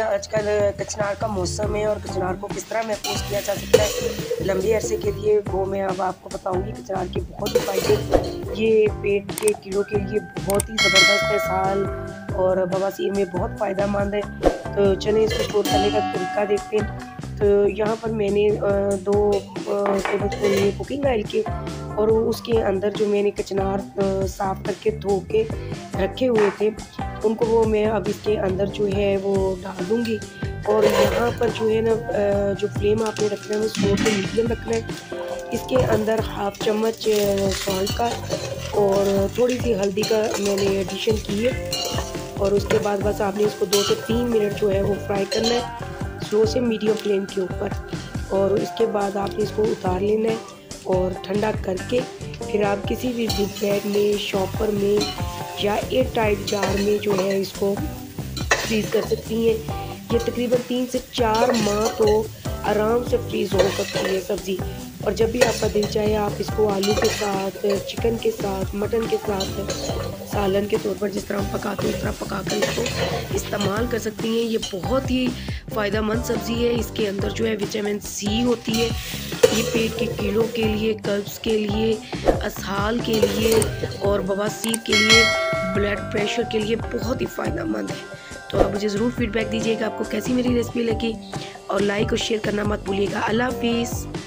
आजकल कचनार का मौसम है और कचनार को किस तरह महफूज किया जा सकता है लंबे अरसे के लिए, वो मैं अब आपको बताऊंगी। कचनार के बहुत ही फ़ायदे, ये पेट के कीड़ों के लिए बहुत ही ज़बरदस्त है, साल और बवासीर में बहुत फ़ायदेमंद है। तो चलें इसको स्टोर करने का तरीका देखते हैं। तो यहाँ पर मैंने 2 टेबल स्पून लिए कुकिंग ऑयल के, और उसके अंदर जो मैंने कचनार साफ़ करके धो के रखे हुए थे, उनको वो मैं अब इसके अंदर जो है वो डाल दूँगी। और यहाँ पर जो है ना, जो फ्लेम आपने रखना है वो स्लो टू मीडियम रखना है। इसके अंदर हाफ चम्मच सॉल्ट का और थोड़ी सी हल्दी का मैंने एडिशन की है, और उसके बाद बस आपने इसको 2 से 3 मिनट जो है वो फ्राई करना है स्लो से मीडियम फ्लेम के ऊपर। और इसके बाद आपने इसको उतार लेना है और ठंडा करके फिर आप किसी भी जिप बैग में, शॉपर में या एयर टाइट जार में जो है इसको फ्रीज़ कर सकती हैं। ये तकरीबन 3 से 4 माह तो आराम से फ्रीज़ हो सकती है सब्ज़ी। और जब भी आपका दिल चाहे आप इसको आलू के साथ, चिकन के साथ, मटन के साथ सालन के तौर पर जिस तरह हम पकाते हैं उस तरह पका कर इसको इस्तेमाल कर सकती हैं। ये बहुत ही फ़ायदेमंद सब्ज़ी है। इसके अंदर जो है विटामिन सी होती है। ये पेट के कीड़ों के लिए, कब्ज़ के लिए, इसहाल के लिए और बवासीर के लिए, ब्लड प्रेशर के लिए बहुत ही फ़ायदेमंद है। तो आप मुझे ज़रूर फीडबैक दीजिएगा आपको कैसी मेरी रेसिपी लगी, और लाइक और शेयर करना मत भूलिएगा। अल्लाह हाफ़िज़।